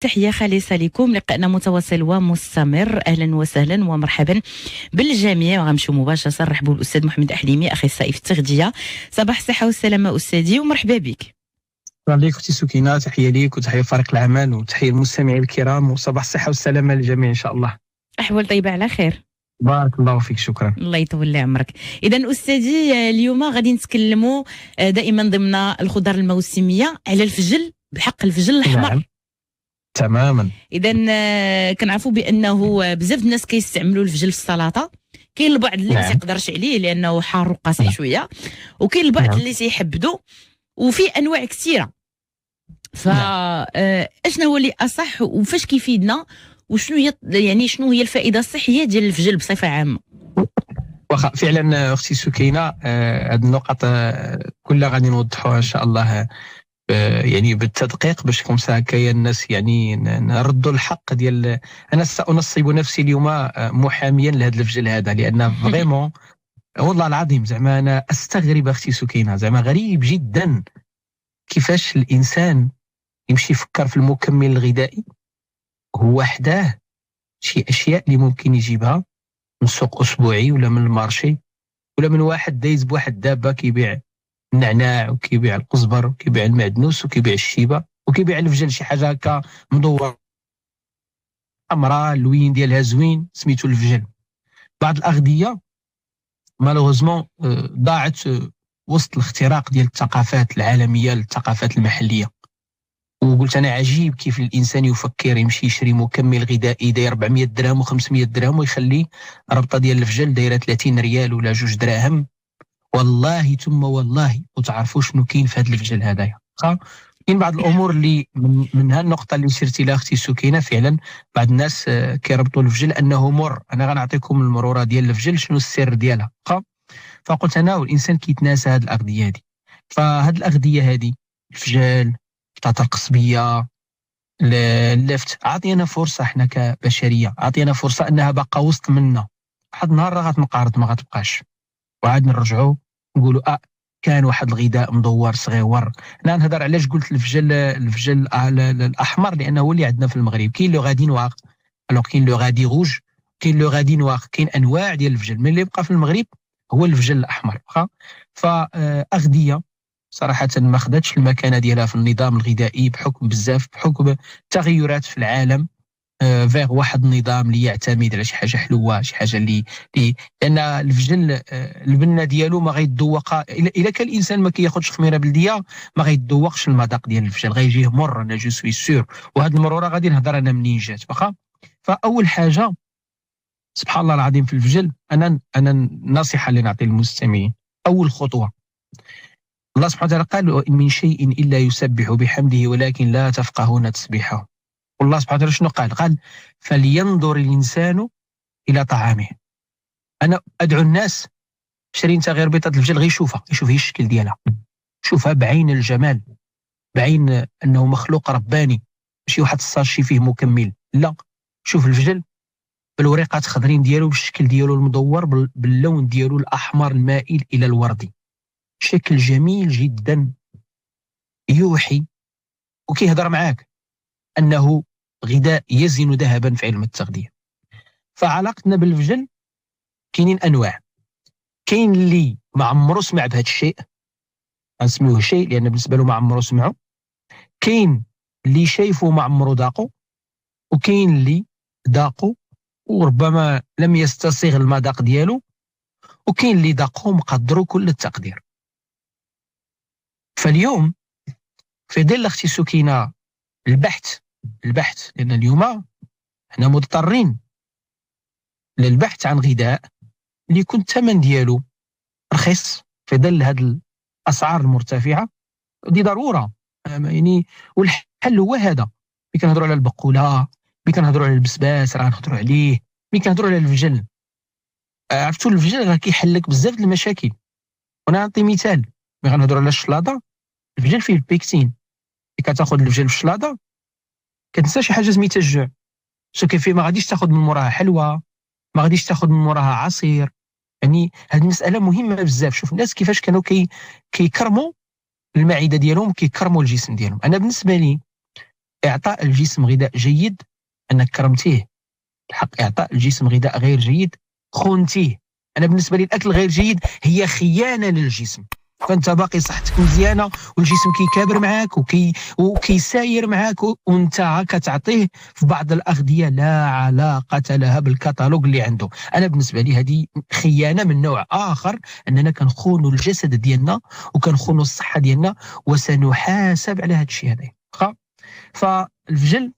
تحية خالصة لكم. لقاءنا متواصل ومستمر. أهلا وسهلا ومرحبا بالجميع. وغنمشيو مباشرة نرحبوا بالأستاذ محمد أحليمي، أخصائي في التغذية. صباح الصحة والسلامة أستاذي ومرحبا بك. شكرا لك اختي سكينة، تحية ليك وتحية لفريق العمل وتحية للمستمعين الكرام، وصباح الصحة والسلامة للجميع إن شاء الله. أحوال طيبة على خير. بارك الله فيك، شكرا. الله يطول لي عمرك. إذا أستاذي اليوم غادي نتكلموا دائما ضمن الخضر الموسمية على الفجل، بحق الفجل الأحمر. نعم. تماما. إذا كنعرفوا بأنه بزاف الناس كيستعملوا الفجل في السلطة. كاين البعض اللي ما تيقدرش عليه لأنه حار وقاسي شوية، وكاين البعض اللي تيحبدو، وفي أنواع كثيرة. اشنو هو اللي أصح وفاش كيفيدنا، وشنو هي يعني شنو هي الفائدة الصحية ديال الفجل بصفة عامة؟ واخا فعلا اختي سكينة، هذه النقط كلها غادي نوضحوها ان شاء الله، يعني بالتدقيق باش كومسا هكايا الناس يعني نردوا الحق ديال. انا سانصب نفسي اليوم محاميا لهذا الفجل هذا، لان فريمون والله العظيم زعما انا استغرب اختي سكينة، زعما غريب جدا كيفاش الانسان يمشي يفكر في المكمل الغذائي هو وحده شي اشياء اللي ممكن يجيبها من سوق اسبوعي ولا من المارشي ولا من واحد دايز بواحد الدابه كيبيع النعناع وكيبيع القزبر وكيبيع المعدنوس وكيبيع الشيبه وكيبيع الفجل، شي حاجه هكا مدوره حمراء اللوين ديالها زوين سميتو الفجل. بعض الاغذيه مالوغوزمون ضاعت وسط الاختراق ديال الثقافات العالميه للثقافات المحليه. وقلت انا عجيب كيف الانسان يفكر يمشي يشري مكمل غذائي داير 400 درهم و500 درهم ويخلي ربطه ديال الفجل دايره 30 ريال ولا 2 دراهم. والله ثم والله وتعرفوا شنو كاين في هذا الفجل هذايا. كاين بعض الامور اللي من هالنقطه اللي شرتي لها اختي سكينه، فعلا بعض الناس كيربطوا الفجل انه مر. انا غنعطيكم المروره ديال الفجل شنو السر ديالها. فقلت انا والانسان كيتناسى هذه الاغذيه هذه. فهاد الاغذيه هذه الفجل، بطاطا القصبيه، اللفت، عطينا فرصه احنا كبشريه، عطينا فرصه انها باقا وسط منا. واحد النهار راه غتنقرض ما غتبقاش، وعاد نرجعوا نقولوا كان واحد الغذاء مدور صغيور. انا نهضر علاش قلت الفجل الاحمر، لانه هو اللي عندنا في المغرب. كاين لو غادي نواغ، الوغ كاين لو غادي روج، كاين لو غادي نواغ، كاين انواع ديال الفجل. من اللي بقى في المغرب هو الفجل الاحمر. فاغذيه صراحه ما خدتش المكانه ديالها في النظام الغذائي بحكم التغيرات في العالم فيغ واحد النظام اللي يعتمد على شي حاجه حلوه، شي حاجه اللي لان الفجل البنه ديالو ما غيتذوق الا كان الانسان ما كياخذش خميره بلديه، ما غيتذوقش المذاق ديال الفجل، غيجيه مر. انا جو سوي سور، وهذه المروره غادي نهضر انا منين جات. فاول حاجه سبحان الله العظيم في الفجل، انا النصيحه اللي نعطي للمستمعين، اول خطوه الله سبحانه وتعالى قال وإن من شيء إلا يسبح بحمده ولكن لا تفقهون تسبيحه. والله سبحانه وتعالى شنو قال فلينظر الإنسان إلى طعامه. أنا أدعو الناس شري انت غير بيضة الفجل، غير يشوف هي الشكل ديالها، شوفها بعين الجمال، بعين أنه مخلوق رباني، ماشي واحد الساشي فيه مكمل، لا، شوف الفجل بالوريقات خضرين ديالو، بالشكل ديالو المدور، باللون ديالو الأحمر المائل إلى الوردي، شكل جميل جدا يوحي وكيهضر معاك أنه غذاء يزن ذهبا في علم التغذية. فعلاقتنا بالفجل كاينين أنواع. كاين اللي ما عمرو سمع بهذا الشيء، غنسميوه شيء لأن بالنسبة له ما عمرو سمعه. كاين اللي شايفه ما عمرو ذاقه، وكاين اللي ذاقه وربما لم يستصيغ المذاق ديالو، وكاين اللي ذاقه مقدروا كل التقدير. فاليوم في ظل اختي سكينة البحث لأن اليوم احنا مضطرين للبحث عن غذاء اللي يكون الثمن ديالو رخيص في ظل هذه الأسعار المرتفعة. دي ضرورة يعني، والحل هو هذا. ملي كنهضروا على البقولة، ملي كنهضروا على البسباس راه نهضروا عليه، ملي كنهضروا على الفجل عرفتوا الفجل راه كيحل لك بزاف د المشاكل. وانا نعطي مثال، ملي غنهضروا على الشلاضة، الفجل فيه البيكتين. ملي كتاخذ الفجل في الشلاضة كتنسى شي حاجه سميتها الجوع. فيه ما غاديش تاخذ من موراها حلوى، ما غاديش تاخذ من موراها عصير. يعني هذه المساله مهمه بزاف. شوف الناس كيفاش كانوا كيكرموا المعده ديالهم، كيكرموا الجسم ديالهم. انا بالنسبه لي اعطاء الجسم غذاء جيد انك كرمتيه، الحق اعطاء الجسم غذاء غير جيد خونتيه. انا بالنسبه لي الاكل غير جيد هي خيانه للجسم. فانت باقي صحتك مزيانه والجسم كيكابر معاك وكيساير معاك وانت هكا تعطيه في بعض الاغذيه لا علاقه لها بالكتالوج اللي عنده. انا بالنسبه لي هذه خيانه من نوع اخر، اننا كنخونوا الجسد ديالنا وكنخونوا الصحه ديالنا، وسنحاسب على هذا الشيء هذا. فالفجل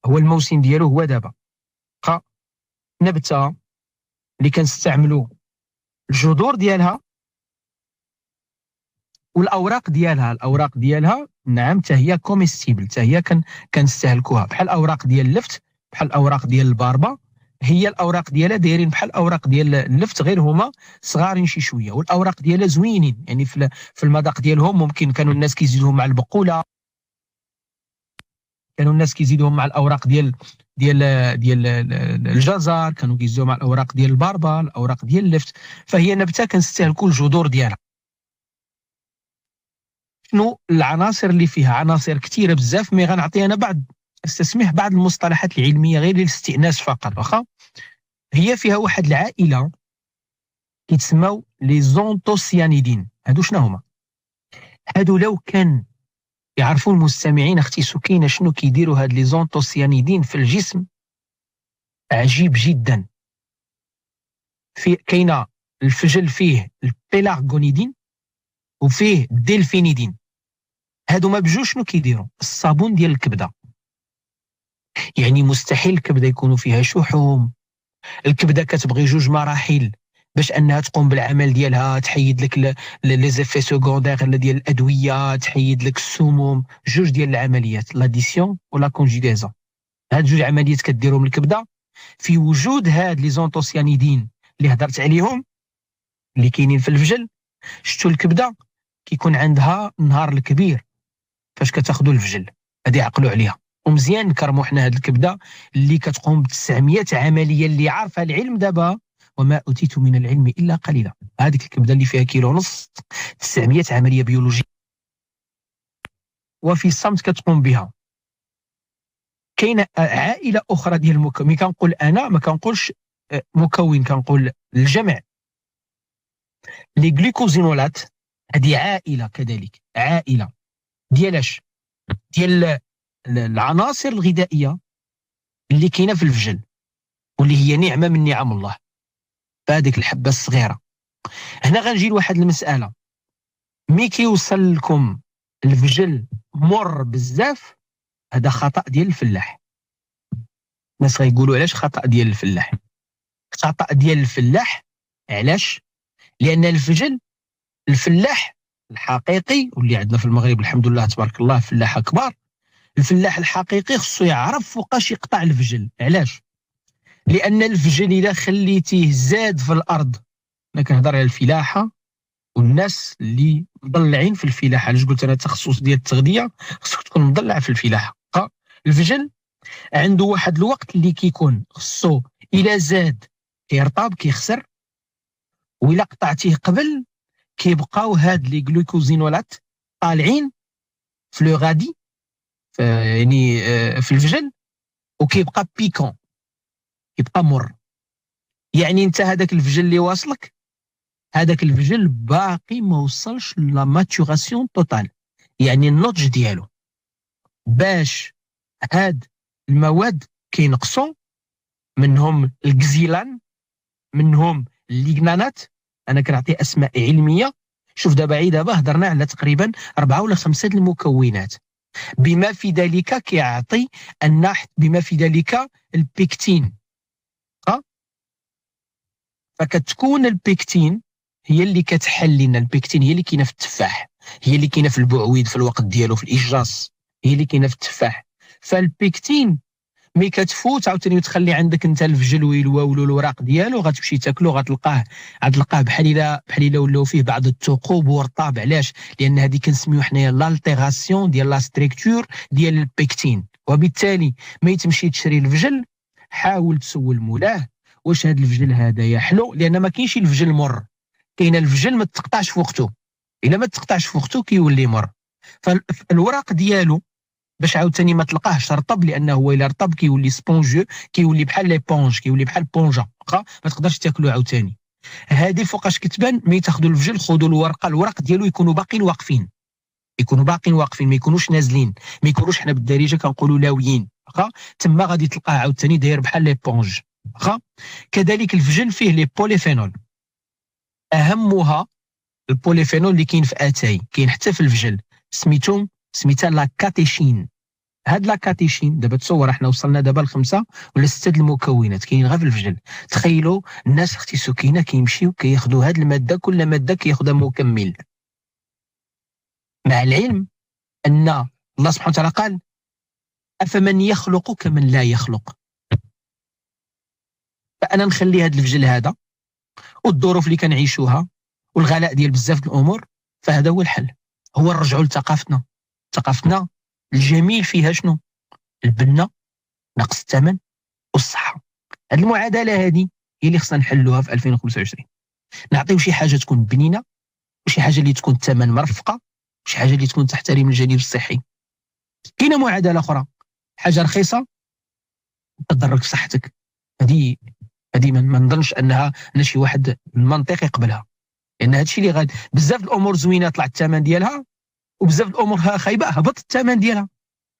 هو الموسم ديالو هو دابا. نبته اللي كنستعملوا الجذور ديالها والاوراق ديالها نعم حتى هي كوميستيبل، حتى هي كنستهلكوها، بحال الاوراق ديال اللفت، بحال الاوراق ديال الباربه. هي الاوراق ديالها دايرين بحال الاوراق ديال اللفت، غير هما صغارين شي شويه، والاوراق ديالها زوينين، يعني في المذاق ديالهم ممكن كانوا الناس كيزيدوهم مع البقوله، كانوا الناس كيزيدوهم مع الاوراق ديال الجزر، كانوا كيزيدوهم مع الاوراق ديال الباربه، الاوراق ديال اللفت. فهي نبته كنستهلكوا الجذور ديالها. شنو العناصر اللي فيها؟ عناصر كثيره بزاف، مي غنعطي انا استسمح بعض المصطلحات العلميه غير للاستئناس فقط. واخا هي فيها واحد العائله كيتسموا لي زونتوسيانيدين. هادو شنو هما؟ هادو لو كان يعرفوا المستمعين اختي سكينه شنو كيديروا هاد لي زونتوسيانيدين في الجسم، عجيب جدا. كاينه الفجل فيه البيلاغونيدين وفيه الدلفينيدين. هادو ما بجوج شنو كيديروا؟ الصابون ديال الكبده. يعني مستحيل الكبده يكونوا فيها شحوم. الكبده كتبغي جوج مراحل باش انها تقوم بالعمل ديالها، تحيد لك لي زيفي سكوندير ديال الادويه، تحيد لك السموم. جوج ديال العمليات، لاديسيون ولا كونجيغازون. هاد جوج عمليات كديرهم الكبده في وجود هاد لي زونتوسيانيدين اللي هضرت عليهم اللي كاينين في الفجل. شتو الكبده كيكون عندها النهار الكبير فاش كتاخذوا الفجل، هادي عقلوا عليها. ومزيان نكرموا حنا هاد الكبده اللي كتقوم ب 900 عمليه اللي عارفه العلم دابا، وما اوتيت من العلم الا قليلا. هذيك الكبده اللي فيها كيلو ونص، 900 عمليه بيولوجيه وفي الصمت كتقوم بها. كاينه عائله اخرى ديال المكون. ملي كنقول انا ما كنقولش مكون، كنقول الجمع. لي غلوكوزينولات هذه عائله، كذلك عائله ديالاش ديال العناصر الغذائيه اللي كاينه في الفجل، واللي هي نعمه من نعم الله. فهذيك الحبه الصغيره. هنا غنجي لواحد المساله. مي كيوصل لكم الفجل مر بزاف، هذا خطا ديال الفلاح. الناس غيقولوا علاش خطا ديال الفلاح؟ خطا ديال الفلاح علاش؟ لان الفلاح الحقيقي واللي عندنا في المغرب الحمد لله تبارك الله فلاحه كبار، الفلاح الحقيقي خصو يعرف فوقاش يقطع الفجل. علاش؟ لان الفجل الا خليتيه زاد في الارض، انا كنهضر على الفلاحه والناس اللي مضلعين في الفلاحه. علاش قلت انا التخصص ديال التغذيه خصك تكون مضلع في الفلاحه. الفجل عنده واحد الوقت اللي كيكون خصو الا زاد كيرطب كيخسر، وإلا قطعتيه قبل كيبقاو هاد لي غلوكوزينولات طالعين في لو غادي، يعني في الفجل، وكيبقى بيكون، كيبقى مر. يعني انت هذاك الفجل اللي واصلك، هذاك الفجل باقي ما وصلش لا ماتوراسيون توتال، يعني النضج ديالو. باش هاد المواد كينقصوا، منهم الكزيلان، منهم الليغنانات. انا كنعطي اسماء علميه. شوف دابا هضرنا على تقريبا 4 ولا 5 المكونات، بما في ذلك كيعطي بما في ذلك البيكتين. فكتكون البيكتين هي اللي كتحل لنا. البيكتين هي اللي كاينه في التفاح، هي اللي كاينه في البعويد في الوقت ديالو، في الاجراس هي اللي كاينه في التفاح. فالبيكتين مي كتفوت عاوتاني وتخلي عندك انت الفجل ويلواولو الوراق ديالو، غتمشي تاكلو غتلقاه بحال الا ولاو فيه بعض الثقوب ورطاب. علاش؟ لان هذه كنسميو حنايا لالتيغاسيون ديال لا ستركتور ديال البيكتين. وبالتالي ملي تمشي تشري الفجل حاول تسول مولاه واش هذا الفجل هذايا حلو، لان ما كاينش الفجل مر، كاين الفجل ما تقطعش في وقته. الا ما تقطعش في وقته كيولي مر. فالوراق ديالو باش عاوتاني ما تلقاهش رطب، لانه هو الا رطب كيولي سبونجو، كيولي بحال ليبونج، كيولي بحال بونجا، واخا ما تقدرش تاكلو عاوتاني. هذه فوقاش كتبان ملي تاخذوا الفجل، خذوا الورقه، الورق ديالو يكونوا باقيين واقفين، يكونوا باقيين واقفين، ما يكونوش نازلين، ما يكونوش حنا بالدارجه كنقولوا لاويين، واخا تما غادي تلقاه عاوتاني داير بحال ليبونج، واخا. كذلك الفجل فيه لي بوليفينول، اهمها البوليفينول اللي كاين في اتاي، كاين حتى في الفجل، سميتها لا كاتيشين. هاد لا كاتيشين دابا تصور احنا وصلنا دابا ل5 ولا 6 المكونات كاين غير في الفجل. تخيلوا الناس اختي سكينه كيمشيو كياخذوا هاد الماده، كل ماده كياخذها مكمل، مع العلم ان الله سبحانه وتعالى قال افمن يخلق كمن لا يخلق. فانا نخلي هاد الفجل هذا والظروف اللي كنعيشوها والغلاء ديال بزاف الامور، فهذا هو الحل، هو نرجعوا لثقافتنا. ثقافتنا الجميل فيها شنو؟ البنه، نقص الثمن، والصحه. هذه المعادله هذه هي اللي خصنا نحلوها في 2025. نعطيو شي حاجه تكون بنينه، وشي حاجه اللي تكون الثمن مرفقه، وشي حاجه اللي تكون تحترم الجانب الصحي. كاينه معادله اخرى، حاجه رخيصه تضرك في صحتك. هذه ما نظنش انها ان شي واحد المنطق يقبلها، لان هذا الشيء اللي غاد بزاف الامور زوينه طلع الثمن ديالها، وبزاف الامور خايبه هبط الثمن ديالها،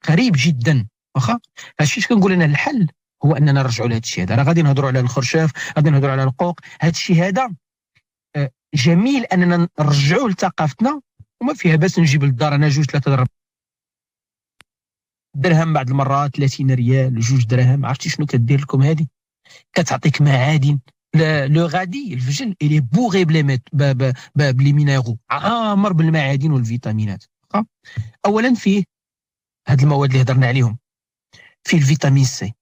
غريب جدا، واخا. هادشي كنقول انا الحل هو اننا نرجعوا لهذا الشيء هذا. راه غادي نهضروا على الخرشاف، غادي نهضروا على القوق، هذا الشيء هذا جميل اننا نرجعوا لثقافتنا، وما فيها باس نجيب للدار انا 2-3 درهم بعض المرات، 30 ريال 2 دراهم. عرفتي شنو كدير لكم هذه؟ كتعطيك معادن. لو غادي الفجل الي بوغي بلي مينيرو، عامر بالمعادن والفيتامينات. اولا فيه هاد المواد اللي هضرنا عليهم، فيه الفيتامين سي،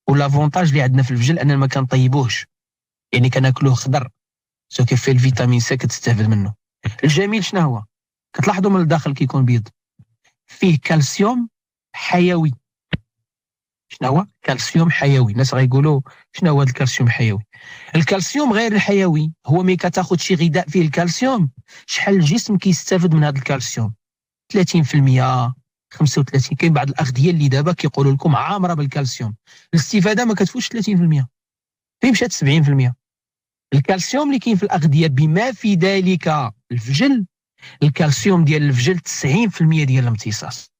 والافونتاج اللي عندنا في الفجل اننا ما كنطيبوهش، يعني كناكلوه خضر، سو كيف فيه الفيتامين سي كتستافد منه. الجميل شنو هو؟ كتلاحظوا من الداخل كيكون بيض، فيه كالسيوم حيوي. شنو هو؟ كالسيوم حيوي. الناس غيقولوا شنو هو هذا الكالسيوم الحيوي؟ الكالسيوم غير الحيوي هو ملي كتاخذ شي غذاء فيه الكالسيوم، شحال الجسم كيستافد من هذا الكالسيوم؟ 30%، 35%. كاين بعض الاغذيه اللي دابا كيقولوا لكم عامره بالكالسيوم، الاستفاده ما كتفوتش 30%، فين مشات 70%. الكالسيوم اللي كاين في الاغذيه بما في ذلك الفجل، الكالسيوم ديال الفجل 90% ديال الامتصاص،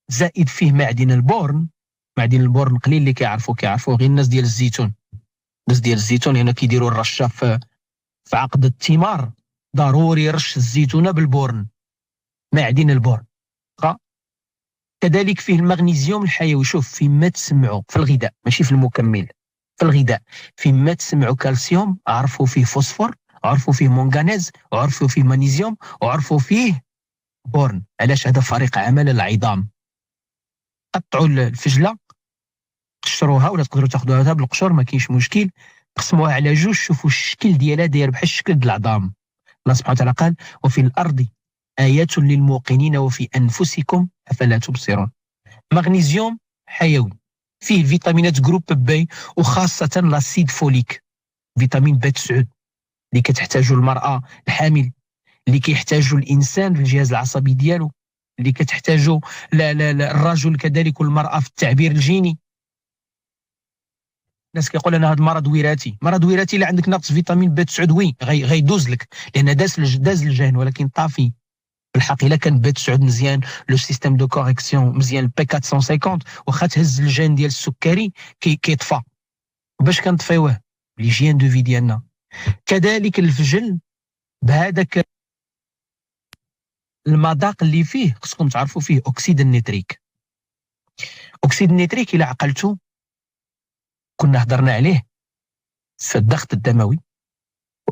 زائد فيه معدن البورن. معدن البورن قليل اللي كيعرفوا غير الناس ديال الزيتون. الناس ديال الزيتون هنا كيديروا الرشه في عقد الثمار، ضروري يرش الزيتونه بالبورن، معدن البورن. كذلك فيه المغنيسيوم الحيوي. شوف فيما تسمعوا في الغذاء ماشي في المكمل، في الغذاء فيما تسمعوا كالسيوم عرفوا فيه فوسفور، عرفوا فيه مونغانيز، وعرفوا فيه مغنيسيوم، وعرفوا فيه بورن. علاش؟ هذا فريق عمل العظام. قطعوا الفجله، قشروها ولا تقدروا تاخذوها بالقشور، ما كاينش مشكل، قسموها على 2، شوفوا الشكل ديالها داير بحال الشكل ديال العظام. الله سبحانه وتعالى قال وفي الارض آيات للموقنين وفي أنفسكم أفلا تبصرون. مغنيسيوم حيوي، فيه فيتامينات جروب بي، وخاصة لاسيد فوليك، فيتامين B9 اللي كتحتاجه المرأة الحامل، اللي كيحتاجه الإنسان في الجهاز العصبي ديالو، اللي كتحتاجه الرجل كذلك والمرأة في التعبير الجيني. الناس كيقول انا هذا مرض وراثي. مرض وراثي اللي عندك نقص فيتامين B9 وي غيدوز لك، لأن داز الجهن، ولكن طافي. بالحق الا كان B9 مزيان، لو سيستيم دو كوريكسيون مزيان، البي 450 واخا تهز الجين ديال السكري كيطفى. باش كنطفيوه؟ ليجيان دو في ديالنا. كذلك الفجل بهذاك المذاق اللي فيه، خصكم تعرفوا فيه اكسيد النيتريك. اكسيد النيتريك الى عقلتو كنا هضرنا عليه في الضغط الدموي.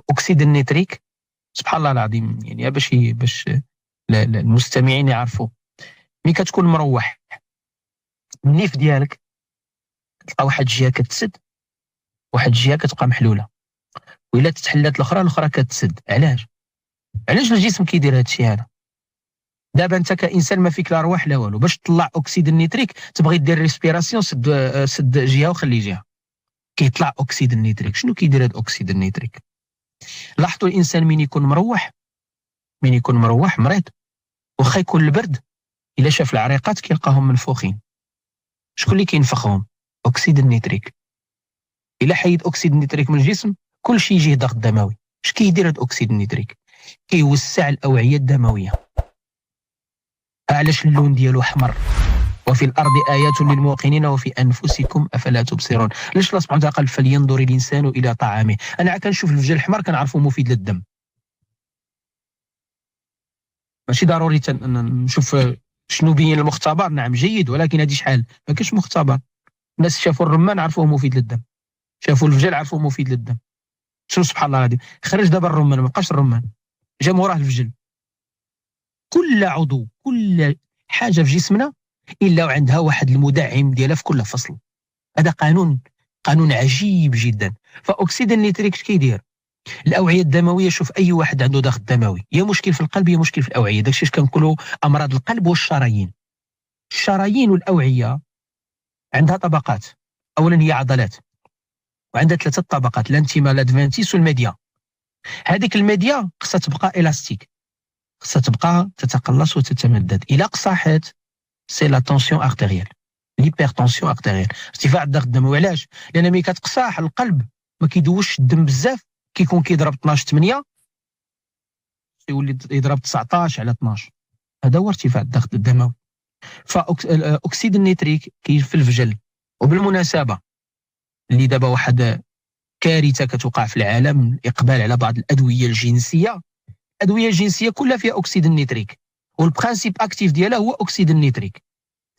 اكسيد النيتريك سبحان الله العظيم، يعني باش المستمعين يعرفوا، ملي كتكون مروح النيف ديالك تلقى واحد الجهه كتسد، واحد الجهه كتبقى محلوله، وإلا تتحلات الاخرى كتسد. علاش الجسم كيدير هذا الشيء هذا؟ دابا انت كانسان ما فيك لا روح لا والو، باش تطلع اكسيد النيتريك تبغي دير ريسبيراسيون، سد جهه وخلي جهه، كيطلع اكسيد النيتريك. شنو كيدير هذا اكسيد النيتريك؟ لاحظوا الانسان من يكون مروح مريض، واخا يكون البرد الا شاف العريقات كيلقاهم منفوخين. شكون اللي كينفخهم؟ اكسيد النيتريك. الا حيد اكسيد النيتريك من الجسم كل شيء يجيه ضغط دموي. اش كيدير هذا اكسيد النيتريك؟ كيوسع الاوعيه الدمويه. علاش اللون ديالو احمر؟ وفي الارض ايات للموقنين وفي انفسكم افلا تبصرون. علاش الله سبحانه وتعالى قال فلينظر الانسان الى طعامه؟ انا كنشوف الفجل الاحمر كنعرفو مفيد للدم. ماشي ضروري نشوف شنو بين المختبر. نعم جيد، ولكن هذه شحال ما كاينش مختبر. الناس شافوا الرمان عرفوه مفيد للدم، شافوا الفجل عرفوه مفيد للدم. شنو سبحان الله غادي خرج دابا الرمان، ما بقاش الرمان، جا موراه الفجل. كل عضو كل حاجه في جسمنا الا وعندها واحد المدعم ديالها في كل فصل. هذا قانون عجيب جدا. فاكسيد النيتريك اش كيدير؟ الاوعيه الدمويه. شوف اي واحد عنده ضغط دموي يا مشكل في القلب يا مشكل في الاوعيه. داكشي اش كنقولوا امراض القلب والشرايين. الشرايين والاوعيه عندها طبقات. اولا هي عضلات، وعندها 3 طبقات: الانتيما، الادفانتيس والميديا. هذيك الميديا خصها تبقى الاستيك، خصها تبقى تتقلص وتتمدد. الى قصحت سي لا تونسيون ارتيريال، ليبرتونسيون ارتيريال، ارتفاع الضغط الدموي. علاش؟ لان ملي كتقصاح القلب ما كيدوش الدم بزاف، كيكون كيضرب 12/8 يولي يضرب 19 على 12. هذا هو ارتفاع الضغط الدموي. فاكسيد النيتريك كاين في الفجل. وبالمناسبه اللي دابا واحد كارثه كتوقع في العالم، الاقبال على بعض الادويه الجنسيه. الادويه الجنسيه كلها فيها اكسيد النيتريك، والبرانسيب اكتيف ديالها هو اكسيد النيتريك.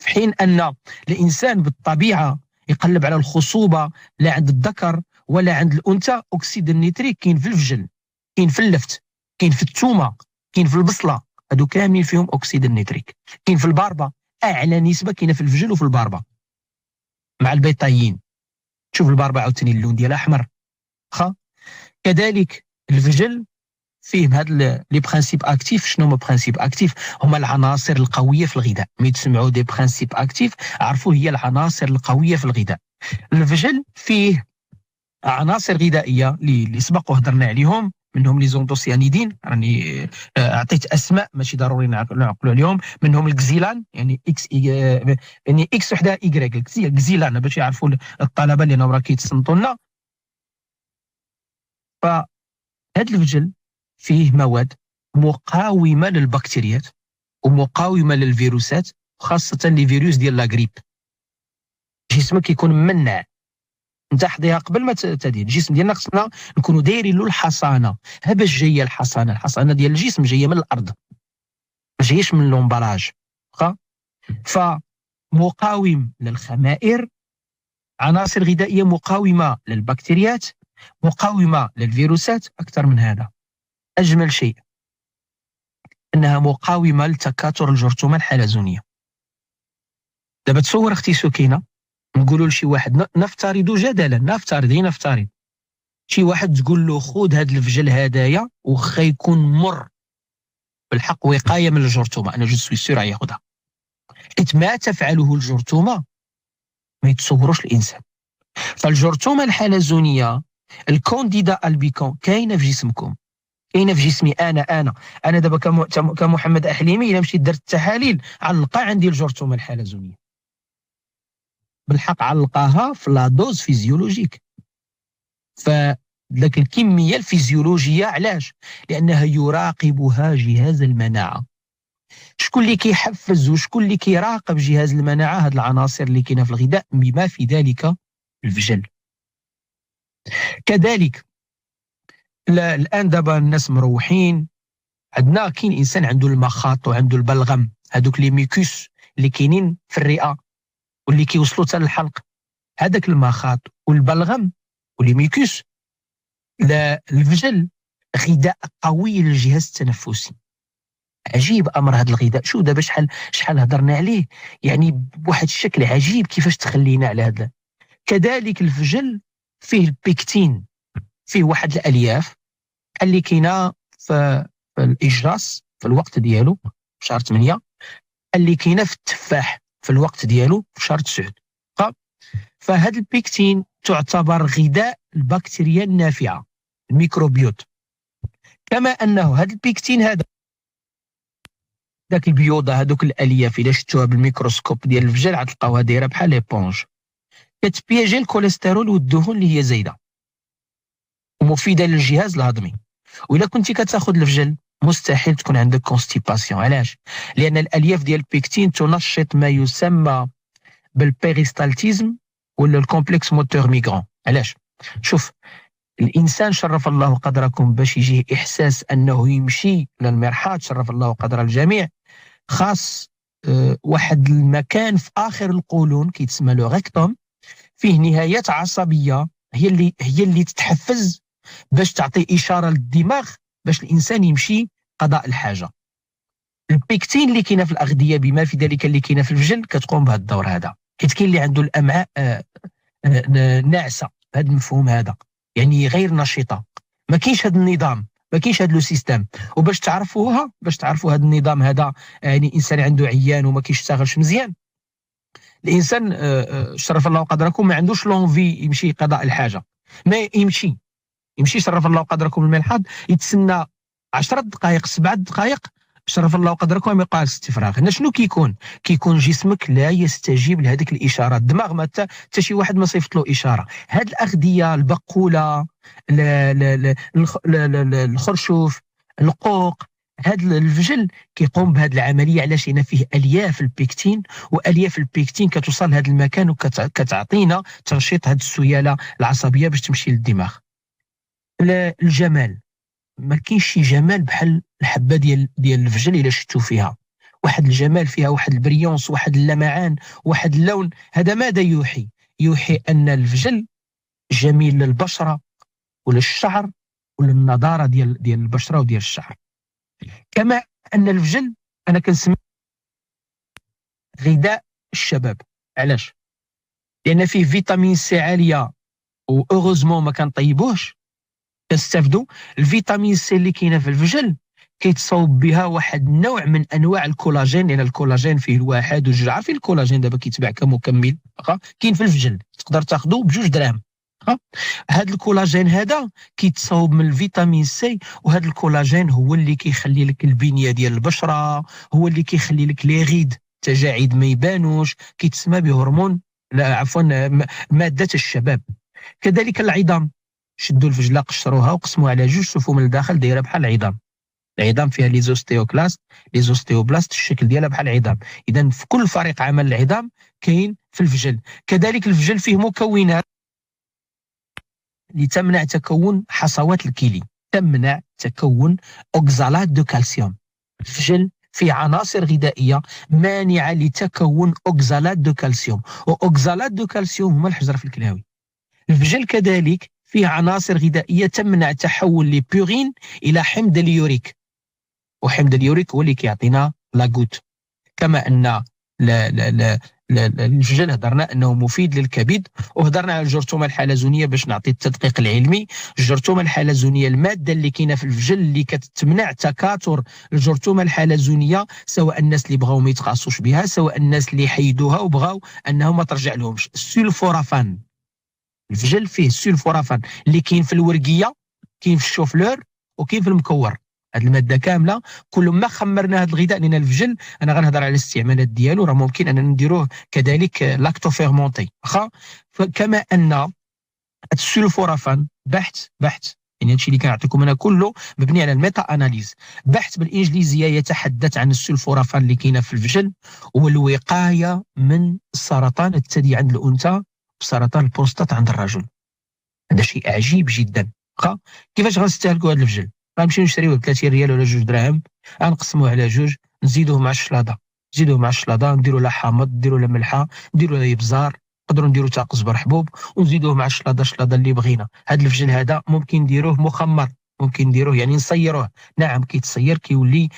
في حين ان الانسان بالطبيعه يقلب على الخصوبه لا عند الذكر ولا عند الانثى. اكسيد النيتريك كاين في الفجل، كاين في اللفت، كاين في الثومه، كاين في البصله. هادو كاملين فيهم اكسيد النيتريك. كاين في الباربه، اعلى نسبه كاينه في الفجل وفي الباربه مع البيطايين. تشوف الباربه عاوتاني اللون ديالها احمر. كذلك الفجل فيه هاد لي برانسيب اكتيف. شنو هما برانسيب اكتيف؟ هما العناصر القويه في الغذاء. ملي تسمعوا دي برانسيب اكتيف عرفوا هي العناصر القويه في الغذاء. الفجل فيه عناصر غذائيه اللي سبق وهضرنا عليهم، منهم لي زونتوسيانيدين. راني اعطيت اسماء ماشي ضروري نعقلوا عليهم. منهم الكزيلان، يعني اكس يعني اكس وحده ايغريك، الكزيلان باش يعرفوا الطلبه اللي راه كيتصنتوا لنا. فهاد الفجل فيه مواد مقاومه للبكتيريات ومقاومه للفيروسات، خاصه لي فيروس ديال لا غريب. جسمك كيكون منع. انت حضيها قبل ما تدير. الجسم ديالنا خصنا نكونوا دايرين له الحصانه. ها باش جايه الحصانه ديال الجسم جايه من الارض، ما جايش من لومبراج. فمقاوم للخمائر، عناصر غذائيه مقاومه للبكتيريات، مقاومه للفيروسات. اكثر من هذا، اجمل شيء انها مقاومه لتكاثر الجرثومه الحلزونيه. دابا تصور اختي سكينه، نقولوا لشي واحد، نفترض جدلا، نفترض شي واحد تقول له خذ هذا الفجل هدايا وخا يكون مر، بالحق وقايه من الجرثومه، انا جو سوي سور ياخذها. حيت ما تفعله الجرثومه ما يتصوروش الانسان. فالجرثومه الحلزونيه الكونديدا البيكون كاينه في جسمكم، كاينه في جسمي انا دابا كمحمد احليمي. الا مشيت درت التحاليل علقى عندي الجرثومه الحلزونيه، بالحق علقاها في لا دوز فيزيولوجيك، فذاك الكميه الفيزيولوجيه. علاش؟ لانها يراقبها جهاز المناعه. شكون اللي كيحفز وشكون اللي كيراقب جهاز المناعه؟ هاد العناصر اللي كاينه في الغذاء، بما في ذلك الفجل. كذلك الان دابا الناس مروحين، عندنا كاين انسان عنده المخاط وعنده البلغم، هذوك لي ميكوس اللي كاينين في الرئه واللي كيوصلوا حتى للحلق. هذاك المخاط والبلغم ولي ميكوس، الفجل غذاء قوي للجهاز التنفسي. عجيب امر هذا الغذاء. شو دابا شحال هضرنا عليه، يعني بواحد الشكل عجيب كيفاش تخلينا على هذا. كذلك الفجل فيه البيكتين، فيه واحد الالياف اللي كاينه في الاجراس في الوقت ديالو في شهر 8، اللي كاينه في التفاح في الوقت ديالو في شهر 9. فهاد البيكتين تعتبر غذاء البكتيريا النافعه، الميكروبيوت. كما انه هاد البيكتين هذا داك البيوضه هذوك الالياف الا شفتوها بالميكروسكوب ديال الفجل غتلقاوها دايره بحال ليبونج، كتبياجي الكوليسترول والدهون اللي هي زايده ومفيده للجهاز الهضمي. وإلا كنتي كتاخذ الفجل مستحيل تكون عندك كونستيباسيون. علاش؟ لان الالياف ديال البيكتين تنشط ما يسمى بالبيريستالتيزم ولا الكومبلكس موتور ميغران. علاش؟ شوف، الانسان شرف الله قدركم باش يجيه احساس انه يمشي للمرحاض، شرف الله قدر الجميع، خاص واحد المكان في اخر القولون كيتسمى لو ريكتوم، فيه نهايات عصبيه هي اللي تتحفز باش تعطي اشاره للدماغ باش الانسان يمشي قضاء الحاجه. البيكتين اللي كاينه في الاغذيه بما في ذلك اللي كاينه في الفجل كتقوم بهذا الدور هذا، حيت كاين اللي عنده الامعاء ناعسه، هذا المفهوم هذا يعني غير نشيطه، ما كاينش هذا النظام، ما كاينش هذا لو سيستيم. وباش تعرفوها، باش تعرفوا هذا النظام هذا، يعني انسان عنده عيان وما كيشتغلش مزيان، الانسان شرف الله قدركم ما عندوش لونفي يمشي قضاء الحاجه، ما يمشي شرف الله قدركم الملحد، يتسنى 10 دقائق 7 دقائق، شرف الله قدركم ما يقال استفراغ. هنا شنو كيكون جسمك لا يستجيب لهذيك الاشارات، الدماغ ما حتى شي واحد ما صيفط له اشاره. هاد الاغذيه البقوله، الخرشوف، القوق، هذا الفجل كيقوم بهذه العمليه. علاش؟ لان فيه الياف البيكتين، والياف البيكتين كتوصل لهذا المكان وكتعطينا تنشيط هذه السياله العصبيه باش تمشي للدماغ. الجمال، ما كاينش شي جمال بحال الحبه ديال الفجل الا شفتو فيها، واحد الجمال فيها، واحد البريونس، واحد اللمعان، واحد اللون. هذا ماذا يوحي ان الفجل جميل للبشره وللشعر وللنضاره ديال البشره وديال الشعر. كما ان الفجل انا كنسمي غذاء الشباب. علاش؟ لان فيه فيتامين سي عاليه، واوغوزمون ما كنطيبوهش، كنستافدوا الفيتامين سي اللي كاينه في الفجل كيتصاوب بها واحد النوع من انواع الكولاجين، لان الكولاجين فيه الواحد وجوج. عارفين الكولاجين دابا كيتباع كمكمل، كاين في الفجل تقدر تاخذه ب2 دراهم. هذا الكولاجين هذا كيتصاوب من الفيتامين سي، وهذا الكولاجين هو اللي كيخلي لك البنيه ديال البشره، هو اللي كيخلي لك لي غيد تجاعيد ما يبانوش، كيتسمى بهرمون، لا عفوا، ماده الشباب. كذلك العظام، شدوا الفجله قشروها وقسموها على 2، شوفوا من الداخل دايره بحال العظام فيها لي زوستيوكلاست لي زوستيوبلاست، الشكل ديالها بحال العظام. اذا في كل فريق عمل العظام كاين في الفجل. كذلك الفجل فيه مكونات لتمنع تكون حصوات الكلي، تمنع تكون اوكزالات دو كالسيوم. الفجل فيه عناصر غذائيه مانعه لتكون اوكزالات دو كالسيوم، واوكزالات دو كالسيوم هما الحجر في الكلاوي. الفجل كذلك فيه عناصر غذائيه تمنع تحول لبيورين الى حمض اليوريك، وحمض اليوريك هو اللي كيعطينا لاغوت. كما ان لا لا لا الفجل هضرنا انه مفيد للكبد، وهضرنا على الجرثومه الحلزونيه باش نعطي التدقيق العلمي. الجرثومه الحلزونيه الماده اللي كاينه في الفجل اللي كتمنع تكاثر الجرثومه الحلزونيه، سواء الناس اللي بغاو ما يتقاسوش بها، سواء الناس اللي حيدوها وبغاو انهم ما ترجع لهمش. السلفورافان، الفجل فيه السلفورافان اللي كاين في الورقيه، كاين في الشوفلور، وكاين في المكور. هذه الماده كامله كل ما خمرنا هذا الغذاء، لان الفجل انا غنهضر على الاستعمالات ديالو، راه ممكن اننا نديروه كذلك لاكتو فيرمونتي. كما ان السلفورافان بحث يعني هادشي اللي كنعطيكم انا كله مبني على الميتا اناليز، بحث بالانجليزيه يتحدث عن السلفورافان اللي كاينه في الفجل والوقايه من السرطان الثدي عند الانثى وسرطان البروستات عند الرجل. هذا شيء عجيب جدا. كيفاش غنستهلكوا هذا الفجل؟ غنمشيو نشريوه ب 30 ريال ولا 2 دراهم، غنقسموه على 2، نزيدوه مع الشلاضه، نديروا لها حامض، نديروا لها ملحه، نديروا لها ابزار، نقدروا نديروا حتى قزبر حبوب، ونزيدوه مع الشلاضه اللي بغينا. هذا الفجل هذا ممكن نديروه مخمر، ممكن نديروه يعني نصيروه، نعم كيتصير كيولي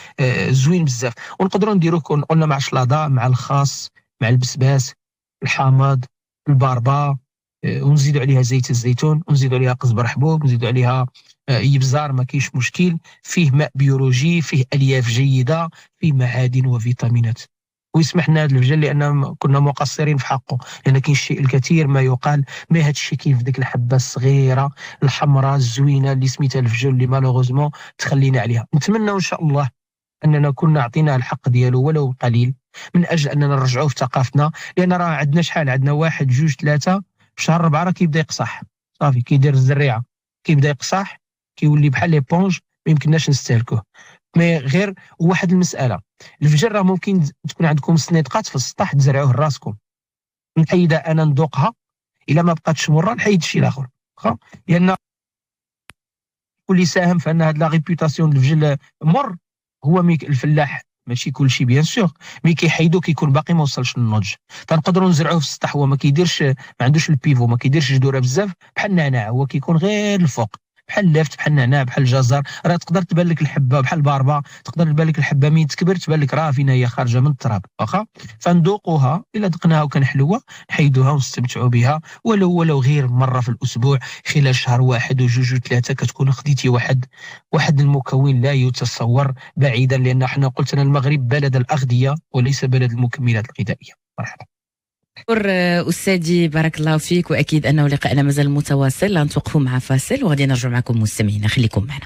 زوين بزاف. ونقدروا نديروه قلنا مع الشلاضه، مع الخاص، مع البسباس، الحامض، الباربا، ونزيدوا عليها زيت الزيتون، ونزيدوا عليها قزبر حبوب، ونزيدوا عليها يبزار، ما كاينش مشكل. فيه ماء بيولوجي، فيه الياف جيده، فيه معادن وفيتامينات. ويسمح لنا هذا الفجل لان كنا مقصرين في حقه، لان كاين الشيء الكثير ما يقال، ما هذا الشيء كاين في ديك الحبه الصغيره الحمراء الزوينه اللي سميتها الفجل، اللي مالوغوزمون تخلينا عليها. نتمنى ان شاء الله اننا كنا عطيناه الحق ديالو ولو قليل، من اجل اننا نرجعوه في ثقافتنا. لان راه عندنا شحال، عندنا واحد جوج ثلاثه في شهر 4 راه كيبدا يقصح، صافي كيدير الزريعه، كيبدا يقصح، كيولي بحال ليبونج، ما يمكنناش نستهلكوه. مي غير واحد المساله، الفجر راه ممكن تكون عندكم سنيدقات في السطح تزرعوه لراسكم، نحيدها انا ندوقها، الا ما بقاتش مره نحيد شي الاخر، واخا. لان واللي ساهم في ان هاد لا ريبوتاسيون الفجل مر هو الفلاح، ماشي كلشي بيان سور، مي كيحيدو كيكون باقي ما وصلش للنضج. تنقدروا نزرعوه في السطح، هو ما كيديرش، ما عندوش البيفو، ما كيديرش جذوره بزاف بحال النعناع، هو كيكون غير الفوق، بحال اللافت، بحال النعناع، بحال الجزر. راه تقدر تبان لك الحبه بحال الباربه، تقدر تبان لك الحبه من تكبر تبان لك راه فينا هي خارجه من التراب، واخا. فندوقوها، الا دقناها وكان حلوه نحيدوها ونستمتعوا بها، ولو غير مره في الاسبوع، خلال شهر واحد وجوج وثلاثه، كتكون خديتي واحد المكون لا يتصور بعيدا. لان احنا قلت انا المغرب بلد الاغذيه وليس بلد المكملات الغذائيه. مرحبا. شكر أستاذي، بارك الله فيك، وأكيد أنه لقاءنا مازال متواصل، لا نتوقفوا مع فاصل وغادي نرجع معكم مستمعينا، خليكم معنا.